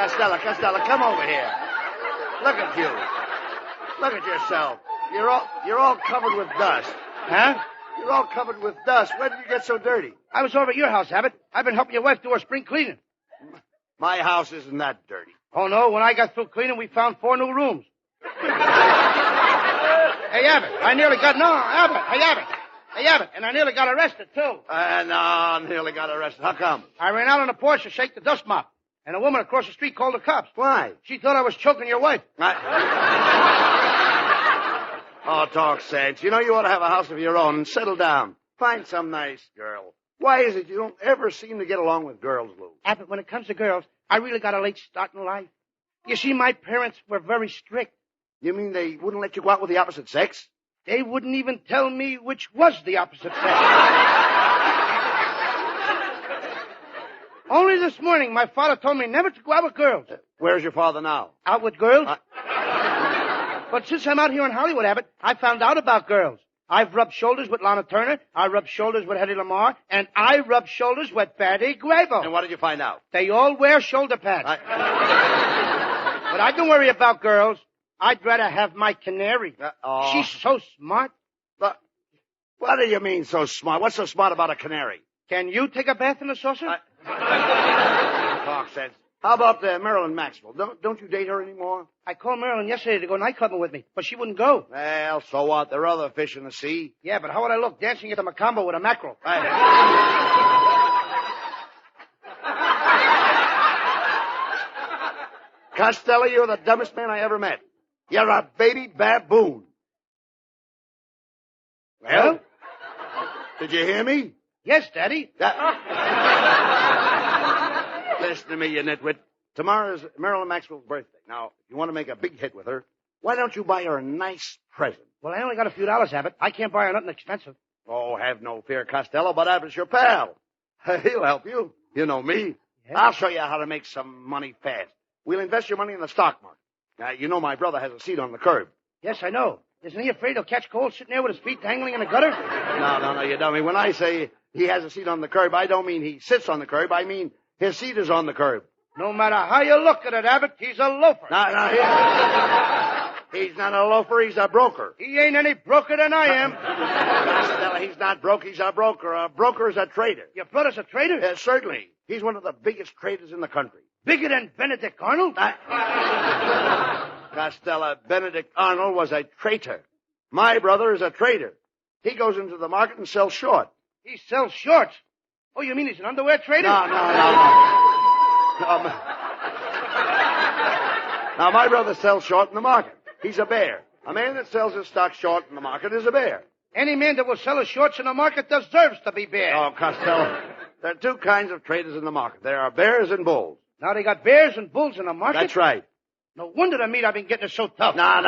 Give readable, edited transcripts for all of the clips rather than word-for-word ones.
Costello, come over here. Look at you. Look at yourself. You're all covered with dust. Huh? You're all covered with dust. When did you get so dirty? I was over at your house, Abbott. I've been helping your wife do her spring cleaning. My house isn't that dirty. Oh, no. When I got through cleaning, we found 4 new rooms. Hey, Abbott, I nearly got... No, Abbott. Hey, Abbott, and I nearly got arrested, too. No, nearly got arrested. How come? I ran out on the porch to shake the dust mop, and a woman across the street called the cops. Why? She thought I was choking your wife. Oh, talk sense. You know, you ought to have a house of your own and settle down. Find some nice girl. Why is it you don't ever seem to get along with girls, Lou? Abbott, when it comes to girls, I really got a late start in life. You see, my parents were very strict. You mean they wouldn't let you go out with the opposite sex? They wouldn't even tell me which was the opposite sex. Only this morning, my father told me never to go out with girls. Where's your father now? Out with girls? But since I'm out here in Hollywood, Abbott, I found out about girls. I've rubbed shoulders with Lana Turner, I rubbed shoulders with Hedy Lamarr, and I rubbed shoulders with Betty Grable. And what did you find out? They all wear shoulder pads. But I don't worry about girls. I'd rather have my canary. She's so smart. But what do you mean so smart? What's so smart about a canary? Can you take a bath in a saucer? Talk sense. How about Marilyn Maxwell? Don't you date her anymore? I called Marilyn yesterday to go nightclubbing with me, but she wouldn't go. Well, so what? There are other fish in the sea. Yeah, but how would I look dancing at the Macambo with a mackerel? Costello, you're the dumbest man I ever met. You're a baby baboon. Well? Did you hear me? Yes, Daddy. Listen to me, you nitwit. Tomorrow's Marilyn Maxwell's birthday. Now, if you want to make a big hit with her, why don't you buy her a nice present? Well, I only got a few dollars, Abbott. I can't buy her nothing expensive. Oh, have no fear, Costello. Bud Abbott's your pal. He'll help you. You know me. Yes? I'll show you how to make some money fast. We'll invest your money in the stock market. Now, you know my brother has a seat on the curb. Yes, I know. Isn't he afraid he'll catch cold sitting there with his feet dangling in the gutter? No, you dummy. When I say he has a seat on the curb, I don't mean he sits on the curb. I mean his seat is on the curb. No matter how you look at it, Abbott, he's a loafer. No, he's not a loafer. He's a broker. He ain't any broker than I am. Costello, he's not broke. He's a broker. A broker is a trader. Your brother's a trader? Yes, certainly. He's one of the biggest traders in the country. Bigger than Benedict Arnold? Costello, Benedict Arnold was a traitor. My brother is a trader. He goes into the market and sells short. He sells shorts. Oh, you mean he's an underwear trader? No. Now, my brother sells short in the market. He's a bear. A man that sells his stock short in the market is a bear. Any man that will sell his shorts in the market deserves to be bear. Oh, Costello, there are 2 kinds of traders in the market. There are bears and bulls. Now they got bears and bulls in the market? That's right. No wonder the meat I've been getting is so tough. No,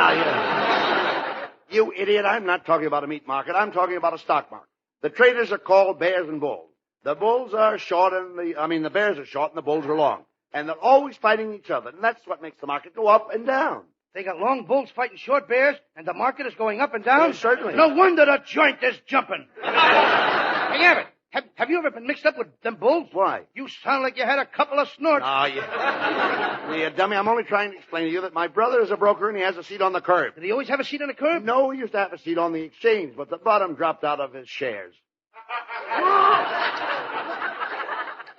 you idiot. I'm not talking about a meat market. I'm talking about a stock market. The traders are called bears and bulls. The bulls are short and the bears are short and the bulls are long. And they're always fighting each other. And that's what makes the market go up and down. They got long bulls fighting short bears, and the market is going up and down? Yes, certainly. No wonder the joint is jumping. Hey, Abbott, have you ever been mixed up with them bulls? Why? You sound like you had a couple of snorts. Oh, you dummy. I'm only trying to explain to you that my brother is a broker and he has a seat on the curb. Did he always have a seat on the curb? No, he used to have a seat on the exchange, but the bottom dropped out of his shares.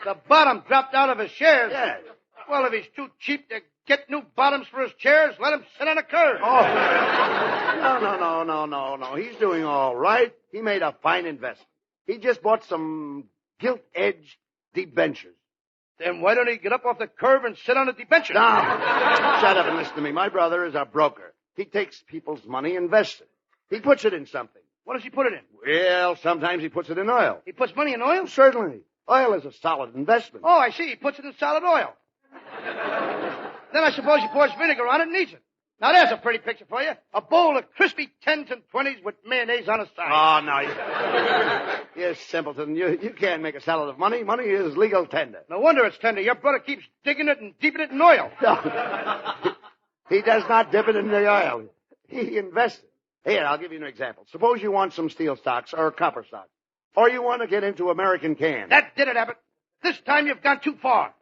The bottom dropped out of his shares? Yes. Well, if he's too cheap to get new bottoms for his chairs, let him sit on a curb. Oh. No. He's doing all right. He made a fine investment. He just bought some gilt-edged debentures. Then why don't he get up off the curb and sit on the debentures? No. Shut up and listen to me. My brother is a broker. He takes people's money, invests it. He puts it in something. What does he put it in? Well, sometimes he puts it in oil. He puts money in oil? Certainly. Oil is a solid investment. Oh, I see. He puts it in solid oil. Then I suppose he pours vinegar on it and eats it. Now, there's a pretty picture for you. A bowl of crispy 10s and 20s with mayonnaise on the side. Oh, no. You simpleton. You can't make a salad of money. Money is legal tender. No wonder it's tender. Your brother keeps digging it and deeping it in oil. No. He does not dip it in the oil. He invests it. Here, I'll give you an example. Suppose you want some steel stocks or copper stocks. Or you want to get into American cans. That did it, Abbott. This time you've gone too far.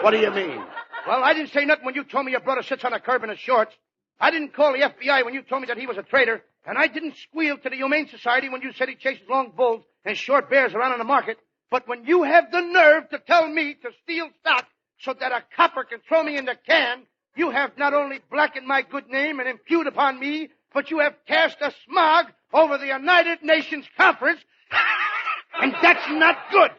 What do you mean? Well, I didn't say nothing when you told me your brother sits on a curb in his shorts. I didn't call the FBI when you told me that he was a traitor. And I didn't squeal to the Humane Society when you said he chases long bulls and short bears around in the market. But when you have the nerve to tell me to steal stock so that a copper can throw me in the can, you have not only blackened my good name and impugned upon me, but you have cast a smog over the United Nations Conference, and that's not good.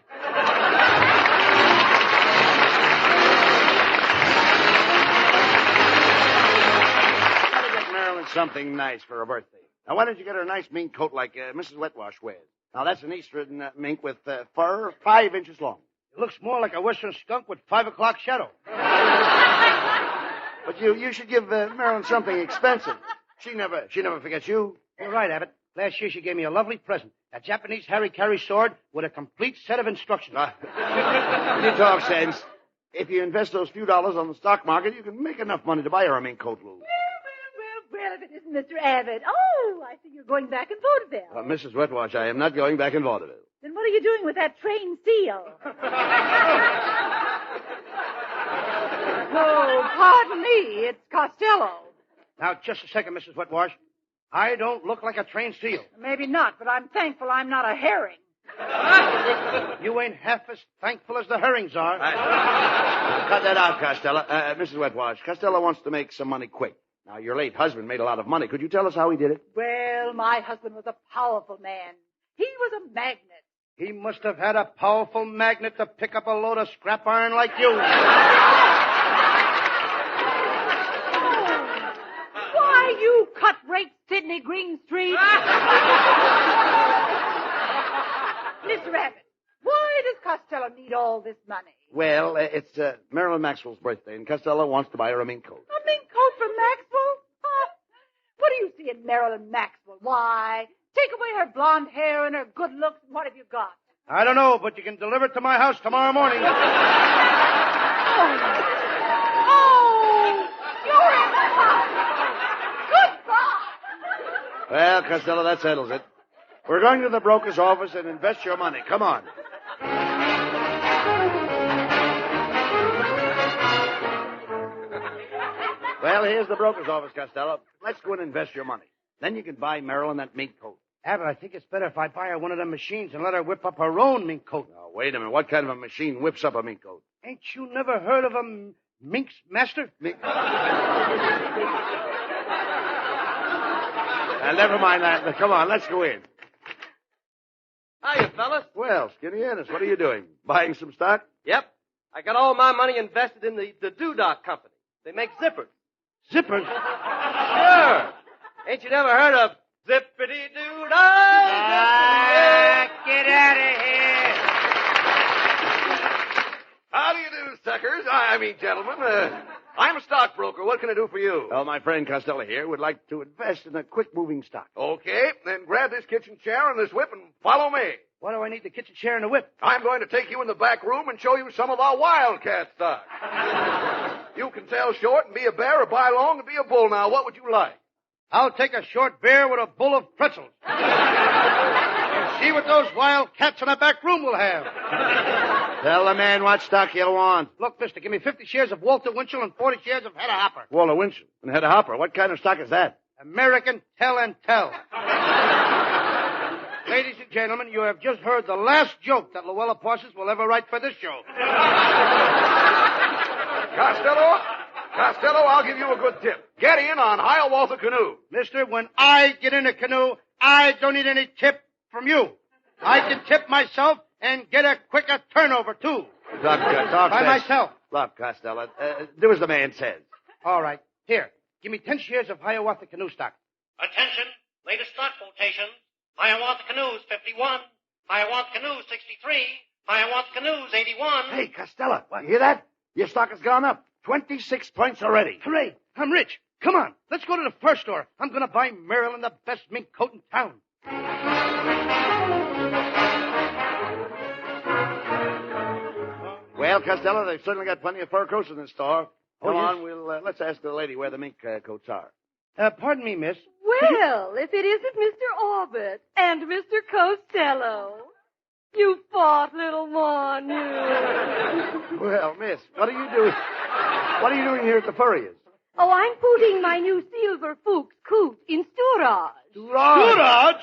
Gotta get Marilyn something nice for her birthday. Now, why don't you get her a nice mink coat like Mrs. Wetwash wears? Now, that's an eastern mink with fur 5 inches long. It looks more like a western skunk with 5 o'clock shadow. But you should give Marilyn something expensive. She never forgets you. You're right, Abbott. Last year she gave me a lovely present. A Japanese harikari sword with a complete set of instructions. You talk sense. If you invest those few dollars on the stock market, you can make enough money to buy her a mink coat, Lou. Well, if it isn't Mr. Abbott. Oh, I see you're going back in vaudeville. Mrs. Wetwash, I am not going back in vaudeville. Then what are you doing with that trained seal? Oh, pardon me. It's Costello. Now, just a second, Mrs. Wetwash. I don't look like a trained seal. Maybe not, but I'm thankful I'm not a herring. You ain't half as thankful as the herrings are. Cut that out, Costello. Mrs. Wetwash, Costello wants to make some money quick. Now, your late husband made a lot of money. Could you tell us how he did it? Well, my husband was a powerful man. He was a magnet. He must have had a powerful magnet to pick up a load of scrap iron like you. Why, you cut-rate Sidney Greenstreet. Mr. Abbott, why does Costello need all this money? Well, it's Marilyn Maxwell's birthday, and Costello wants to buy her a mink coat. A mink coat from Maxwell? Oh, what do you see in Marilyn Maxwell? Why, take away her blonde hair and her good looks, and what have you got? I don't know, but you can deliver it to my house tomorrow morning. Oh, you're in the house. Goodbye. Well, Costello, that settles it. We're going to the broker's office and invest your money. Come on. Well, here's the broker's office, Costello. Let's go and invest your money. Then you can buy Marilyn that mink coat. Abbott, I think it's better if I buy her one of them machines and let her whip up her own mink coat. Now, wait a minute. What kind of a machine whips up a mink coat? Ain't you never heard of a mink's master? Never mind that. Come on, let's go in. Hiya, fellas. Well, Skinny Ennis, what are you doing? Buying some stock? Yep. I got all my money invested in the Doodah Company. They make zippers. Zippers? Sure. Ain't you never heard of zippity-doo-dah? Get out of here. How do you do, suckers? I mean, gentlemen. I'm a stockbroker. What can I do for you? Well, my friend Costello here would like to invest in a quick-moving stock. Okay, then grab this kitchen chair and this whip and follow me. Why do I need the kitchen chair and the whip? I'm going to take you in the back room and show you some of our wildcat stock. You can sell short and be a bear or buy long and be a bull. Now, what would you like? I'll take a short bear with a bowl of pretzels. And see what those wild cats in the back room will have. Tell the man what stock you want. Look, mister, give me 50 shares of Walter Winchell and 40 shares of Hedda Hopper. Walter Winchell and Hedda Hopper. What kind of stock is that? American Tell and Tell. Ladies and gentlemen, you have just heard the last joke that Luella Parsons will ever write for this show. Costello, I'll give you a good tip. Get in on Hiawatha Canoe. Mister, when I get in a canoe, I don't need any tip from you. I can tip myself and get a quicker turnover, too. Talk By sense. myself. Look, Costello, do as the man says. All right. Here, give me 10 shares of Hiawatha Canoe stock. Attention, latest stock quotations. Hiawatha Canoes 51, Hiawatha Canoes 63, Hiawatha Canoes 81. Hey, Costello, you hear that? Your stock has gone up 26 points already. Hooray! I'm rich. Come on, let's go to the first store. I'm going to buy Marilyn the best mink coat in town. Well, Costello, they've certainly got plenty of fur coats in this store. Oh, Come yes? on, let's ask the lady where the mink coats are. Pardon me, miss. Well, if it isn't Mr. Abbott and Mr. Costello. You fought, little Mon, you. Well, miss, what are you doing? What are you doing here at the Furriers? Oh, I'm putting my new silver Fuchs coat in storage. Storage?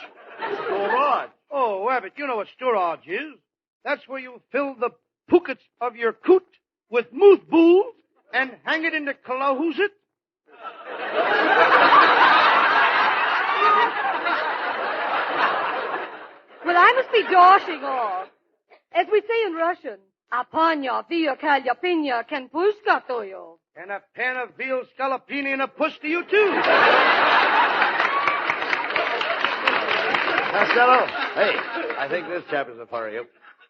Storage. Oh, Abbott, you know what storage is. That's where you fill the pockets of your coot with mothballs and hang it in the closest. Well, I must be dashing off. As we say in Russian, Apanya via kalyapina can pushka toyo. And a pan of veal scallopini and a puss to you, too. Costello? Hey, I think this chap is for you.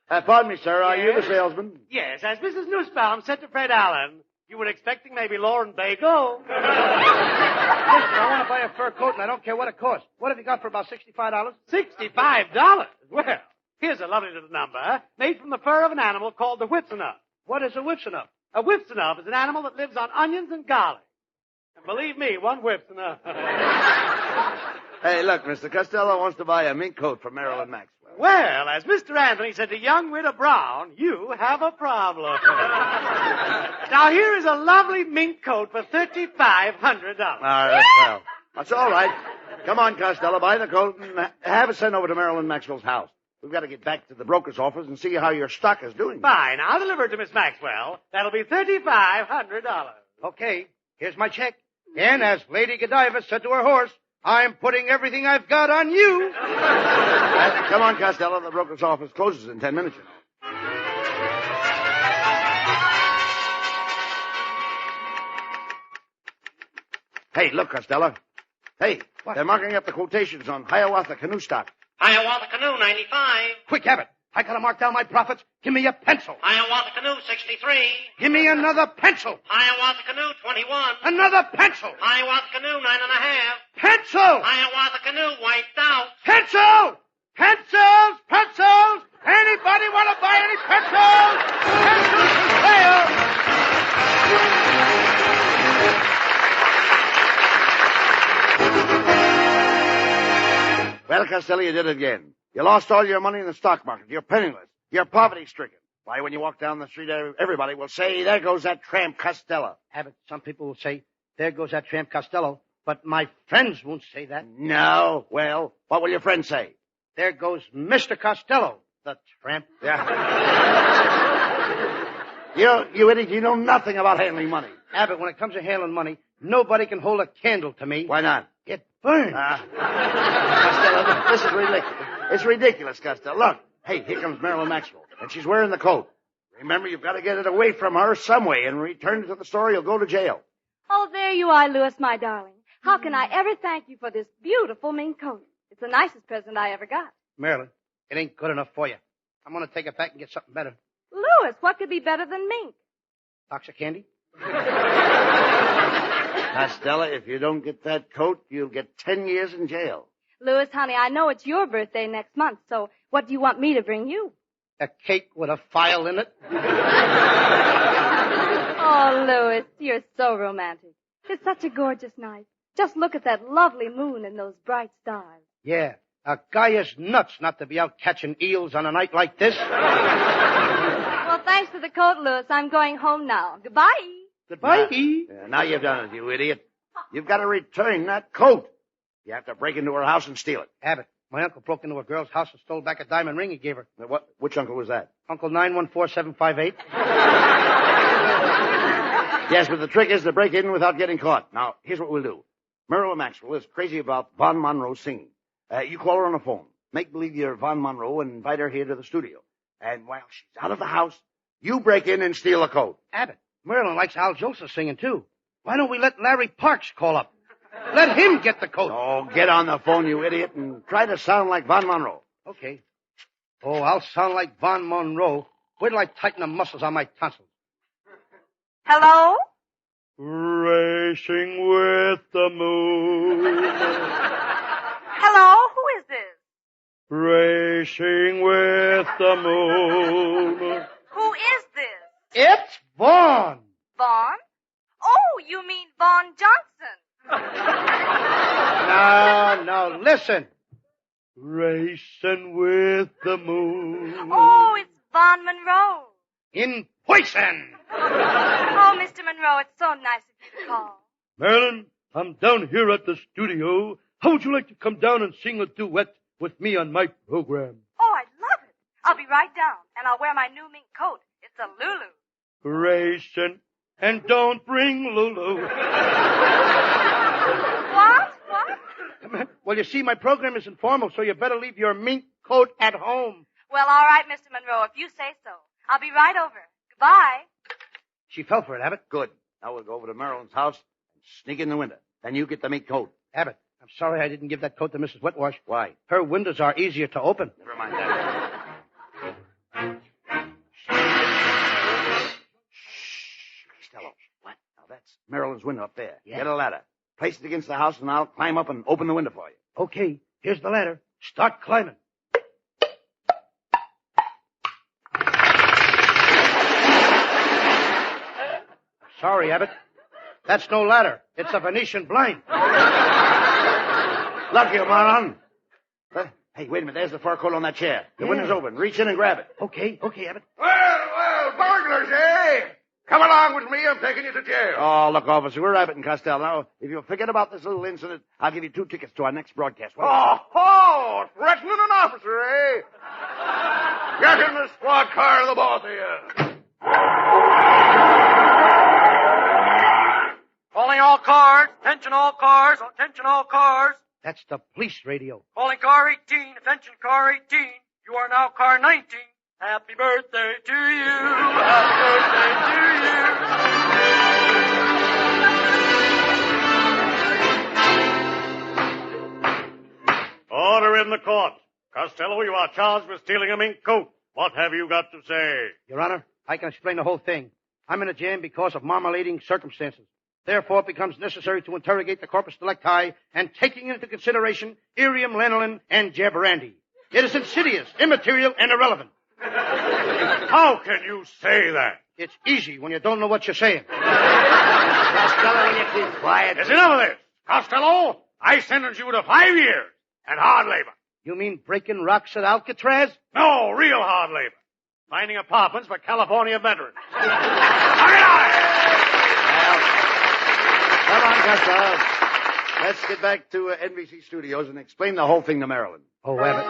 Pardon me, sir. Are you the salesman? Yes, as Mrs. Nussbaum said to Fred Allen, you were expecting maybe Lauren Bagel. Listen, I want to buy a fur coat, and I don't care what it costs. What have you got for about $65? $65? Well, here's a lovely little number, made from the fur of an animal called the whipsonub. What is a whipsonub? A whipsonub is an animal that lives on onions and garlic. And believe me, one whip's enough. Hey, look, Mr. Costello wants to buy a mink coat from Marilyn Maxwell. Well, as Mr. Anthony said to young Widow Brown, you have a problem. Now, here is a lovely mink coat for $3,500. All right, well, that's all right. Come on, Costello, buy the coat and have it sent over to Marilyn Maxwell's house. We've got to get back to the broker's office and see how your stock is doing. Fine. I'll deliver it to Miss Maxwell. That'll be $3,500. Okay, here's my check. And as Lady Godiva said to her horse, I'm putting everything I've got on you. Come on, Costello. The broker's office closes in 10 minutes. Hey, look, Costello. Hey, what? They're marking up the quotations on Hiawatha canoe stock. Hiawatha Canoe, 95. Quick, Abbott. I gotta mark down my profits. Give me a pencil. Hiawatha Canoe, 63. Give me another pencil. Hiawatha Canoe, 21. Another pencil. Hiawatha Canoe, 9.5. Pencil! Hiawatha Canoe, wiped out. Pencil! Pencils! Pencils! Anybody want to buy any pencils? Pencils for sale! Well, Costello, you did it again. You lost all your money in the stock market. You're penniless. You're poverty-stricken. Why, when you walk down the street, everybody will say, there goes that tramp Costello. Abbott, some people will say, there goes that tramp Costello, but my friends won't say that. No. Well, what will your friends say? There goes Mr. Costello, the tramp. Yeah. You idiot, you know nothing about handling money. Abbott, when it comes to handling money, nobody can hold a candle to me. Why not? It burns. Costello, this is ridiculous. It's ridiculous, Costello. Look, hey, here comes Marilyn Maxwell, and she's wearing the coat. Remember, you've got to get it away from her some way, and return it to the store, you'll go to jail. Oh, there you are, Louis, my darling. How can I ever thank you for this beautiful mink coat? It's the nicest present I ever got. Marilyn, it ain't good enough for you. I'm going to take it back and get something better. Louis, what could be better than mink? Box of candy? Costello, if you don't get that coat, you'll get 10 years in jail. Louis, honey, I know it's your birthday next month, so what do you want me to bring you? A cake with a file in it? Oh, Louis, you're so romantic. It's such a gorgeous night. Just look at that lovely moon and those bright stars. Yeah, a guy is nuts not to be out catching eels on a night like this. Well, thanks for the coat, Louis. I'm going home now. Goodbye. Goodbye. Now you've done it, you idiot. You've got to return that coat. You have to break into her house and steal it. Abbott, my uncle broke into a girl's house and stole back a diamond ring he gave her. What? Which uncle was that? Uncle 914758. Yes, but the trick is to break in without getting caught. Now, here's what we'll do. Marilyn Maxwell is crazy about Von Monroe singing. You call her on the phone. Make believe you're Von Monroe and invite her here to the studio. And while she's out of the house, you break in and steal a coat. Abbott, Marilyn likes Al Jolson singing, too. Why don't we let Larry Parks call up? Let him get the coat. Oh, get on the phone, you idiot, and try to sound like Von Monroe. Okay. Oh, I'll sound like Von Monroe. Wait till I tighten the muscles on my tonsils. Hello? Racing with the moon. Hello? Who is this? Racing with the moon. Who is this? It's Vaughn. Vaughn? Oh, you mean Vaughn Johnson. No, listen. Racing with the moon. Oh, it's Vaughn Monroe. in poison. Oh, Mr. Monroe, it's so nice of you to call. Marilyn, I'm down here at the studio. How would you like to come down and sing a duet with me on my program? Oh, I'd love it. I'll be right down, and I'll wear my new mink coat. It's a Lulu. Racing, and don't bring Lulu. What? Well, you see, my program is informal, so you better leave your mink coat at home. Well, all right, Mr. Monroe, if you say so. I'll be right over. Goodbye. She fell for it, Abbott. Good. Now we'll go over to Marilyn's house and sneak in the window. Then you get the mink coat. Abbott, I'm sorry I didn't give that coat to Mrs. Wetwash. Why? Her windows are easier to open. Never mind that. Costello. What? Now that's Marilyn's window up there. Yeah. Get a ladder. Place it against the house, and I'll climb up and open the window for you. Okay, here's the ladder. Start climbing. Sorry, Abbott. That's no ladder. It's a Venetian blind. Lucky, moron. Hey, wait a minute. There's the fur coat on that chair. The window's open. Reach in and grab it. Okay, Abbott. Well, burglars, eh? Come along with me. I'm taking you to jail. Oh, look, officer, we're Abbott and Costello. Now, if you'll forget about this little incident, I'll give you 2 tickets to our next broadcast. Threatening an officer, eh? Get in the squad car, the both of you. Calling all cars. Attention all cars. Attention all cars. That's the police radio. Calling car 18. Attention car 18. You are now car 19. Happy birthday to you. Happy birthday to you. Order in the court. Costello, you are charged with stealing a mink coat. What have you got to say? Your Honor, I can explain the whole thing. I'm in a jam because of marmalading circumstances. Therefore, it becomes necessary to interrogate the corpus delicti and taking into consideration irium, lanolin, and jabrandi. It is insidious, immaterial, and irrelevant. How can you say that? It's easy when you don't know what you're saying. Costello, will you keep quiet? There's enough of this. Costello, I sentence you to 5 years and hard labor. You mean breaking rocks at Alcatraz? No, real hard labor. Finding apartments for California veterans. Come on, Costello. Let's get back to NBC Studios and explain the whole thing to Marilyn. Oh, Abbott.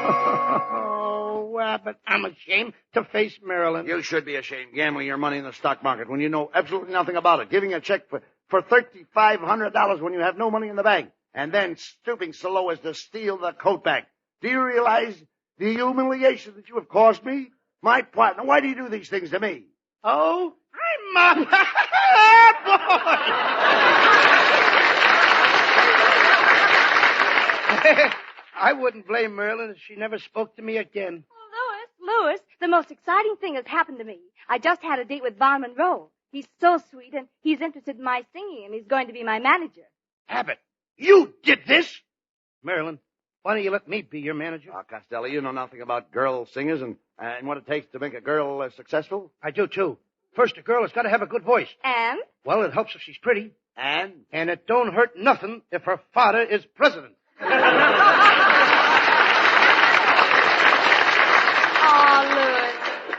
Oh, Abbott, I'm ashamed to face Marilyn. You should be ashamed gambling your money in the stock market when you know absolutely nothing about it. Giving a check for $3,500 when you have no money in the bank. And then stooping so low as to steal the coat back. Do you realize the humiliation that you have caused me? My partner, why do you do these things to me? Oh, I'm boy. I wouldn't blame Marilyn if she never spoke to me again. Oh, Louis, the most exciting thing has happened to me. I just had a date with Von Monroe. He's so sweet, and he's interested in my singing, and he's going to be my manager. Abbott, you did this? Marilyn, why don't you let me be your manager? Costello, you know nothing about girl singers and what it takes to make a girl successful? I do, too. First, a girl has got to have a good voice. And? Well, it helps if she's pretty. And? And it don't hurt nothing if her father is president. Oh,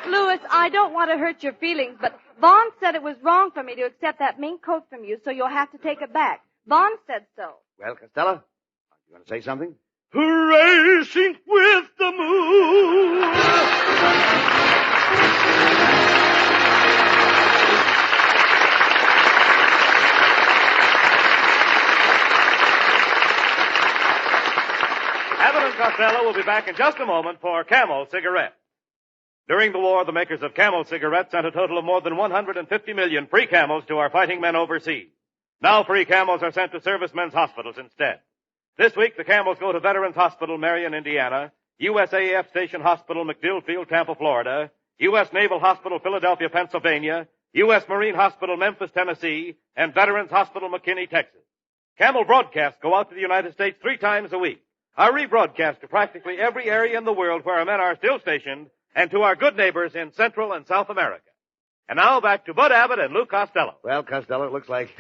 Louis, I don't want to hurt your feelings, but Vaughn said it was wrong for me to accept that mink coat from you, so you'll have to take it back. Vaughn said so. Well, Costello, you want to say something? Racing with the moon. Abbott and Costello will be back in just a moment for Camel Cigarette. During the war, the makers of Camel cigarettes sent a total of more than 150 million free Camels to our fighting men overseas. Now free Camels are sent to servicemen's hospitals instead. This week, the Camels go to Veterans Hospital, Marion, Indiana, USAF Station Hospital, MacDill Field, Tampa, Florida, U.S. Naval Hospital, Philadelphia, Pennsylvania, U.S. Marine Hospital, Memphis, Tennessee, and Veterans Hospital, McKinney, Texas. Camel broadcasts go out to the United States 3 times a week, are rebroadcast to practically every area in the world where our men are still stationed, and to our good neighbors in Central and South America. And now back to Bud Abbott and Lou Costello. Well, Costello, it looks like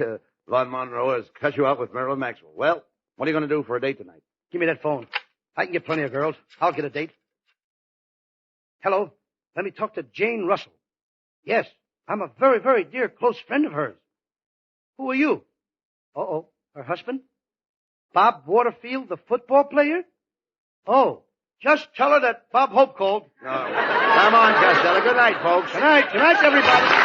Von Monroe has cut you out with Marilyn Maxwell. Well, what are you going to do for a date tonight? Give me that phone. I can get plenty of girls. I'll get a date. Hello. Let me talk to Jane Russell. Yes, I'm a very, very dear close friend of hers. Who are you? Uh-oh. Her husband? Bob Waterfield, the football player? Oh, just tell her that Bob Hope called. Come on, Costello. Good night, folks. Good night. Good night, everybody.